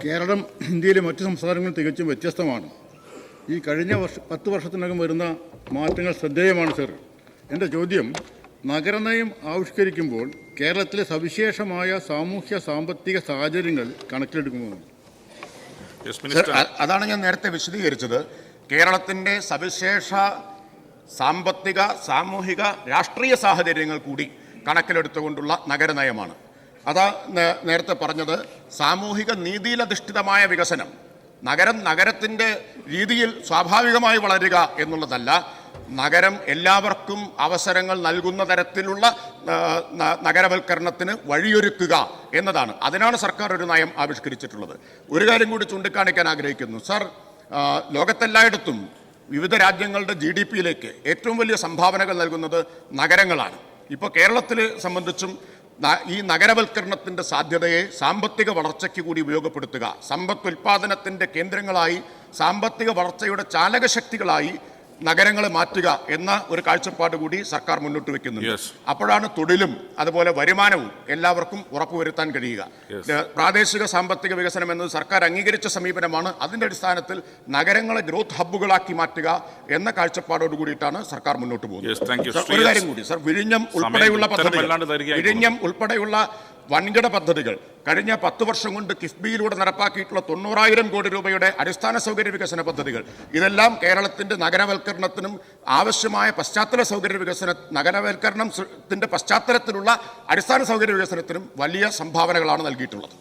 കേരളം ഇന്ത്യയിലെ മറ്റു സംസ്ഥാനങ്ങൾ തികച്ചും വ്യത്യസ്തമാണ്. ഈ കഴിഞ്ഞ 10 വർഷത്തിനകം വരുന്ന മാറ്റങ്ങൾ ശ്രദ്ധേയമാണ് സർ. എൻ്റെ ചോദ്യം, നഗരനയം ആവിഷ്കരിക്കുമ്പോൾ കേരളത്തിലെ സവിശേഷമായ സാമൂഹ്യ സാമ്പത്തിക സാഹചര്യങ്ങൾ കണക്കിലെടുക്കുമോ? അതാണ് ഞാൻ നേരത്തെ വിശദീകരിച്ചത്. കേരളത്തിൻ്റെ സവിശേഷ സാമ്പത്തിക, സാമൂഹിക, രാഷ്ട്രീയ സാഹചര്യങ്ങൾ കൂടി കണക്കിലെടുത്തുകൊണ്ടുള്ള നഗരനയമാണ്. അതാ നേരത്തെ പറഞ്ഞത്. സാമൂഹിക നീതിയിലധിഷ്ഠിതമായ വികസനം, നഗരത്തിൻ്റെ രീതിയിൽ സ്വാഭാവികമായി വളരുക എന്നുള്ളതല്ല, നഗരം എല്ലാവർക്കും അവസരങ്ങൾ നൽകുന്ന തരത്തിലുള്ള നഗരവൽക്കരണത്തിന് വഴിയൊരുക്കുക എന്നതാണ്. അതിനാണ് സർക്കാർ ഒരു നയം ആവിഷ്കരിച്ചിട്ടുള്ളത്. ഒരു കാര്യം കൂടി ചൂണ്ടിക്കാണിക്കാൻ ആഗ്രഹിക്കുന്നു സർ. ലോകത്തെല്ലായിടത്തും വിവിധ രാജ്യങ്ങളുടെ GDP-യിലേക്ക് ഏറ്റവും വലിയ സംഭാവനകൾ നൽകുന്നത് നഗരങ്ങളാണ്. ഇപ്പോൾ കേരളത്തെ സംബന്ധിച്ചും ഈ നഗരവൽക്കരണത്തിൻ്റെ സാധ്യതയെ സാമ്പത്തിക വളർച്ചയ്ക്ക് കൂടി ഉപയോഗപ്പെടുത്തുക, സമ്പദ് ഉൽപ്പാദനത്തിൻ്റെ കേന്ദ്രങ്ങളായി, സാമ്പത്തിക വളർച്ചയുടെ ചാലകശക്തികളായി നഗരങ്ങളെ മാറ്റുക എന്ന ഒരു കാഴ്ചപ്പാട് കൂടി സർക്കാർ മുന്നോട്ട് വെക്കുന്നുണ്ട്. അപ്പോഴാണ് തൊഴിലും അതുപോലെ വരുമാനവും എല്ലാവർക്കും ഉറപ്പുവരുത്താൻ കഴിയുക. പ്രാദേശിക സാമ്പത്തിക വികസനം എന്നത് സർക്കാർ അംഗീകരിച്ച സമീപനമാണ്. അതിൻ്റെ അടിസ്ഥാനത്തിൽ നഗരങ്ങളെ ഗ്രോത്ത് ഹബ്ബുകളാക്കി മാറ്റുക എന്ന കാഴ്ചപ്പാടോട് കൂടിയിട്ടാണ് സർക്കാർ മുന്നോട്ട് പോകുന്നത്. ഒരു കാര്യം കൂടി സർ, വിഴിഞ്ഞം ഉൾപ്പെടെയുള്ള വൻകിട പദ്ധതികൾ കഴിഞ്ഞ 10 വർഷം കൊണ്ട് കിഫ്ബിയിലൂടെ നടപ്പാക്കിയിട്ടുള്ള 90,000 കോടി രൂപയുടെ അടിസ്ഥാന സൗകര്യ വികസന പദ്ധതികൾ, ഇതെല്ലാം കേരളത്തിൻ്റെ നഗരവൽക്കരണത്തിനും ആവശ്യമായ പശ്ചാത്തല സൗകര്യ നഗരവൽക്കരണത്തിൻ്റെ പശ്ചാത്തലത്തിലുള്ള അടിസ്ഥാന സൗകര്യ വികസനത്തിനും വലിയ സംഭാവനകളാണ് നൽകിയിട്ടുള്ളത്.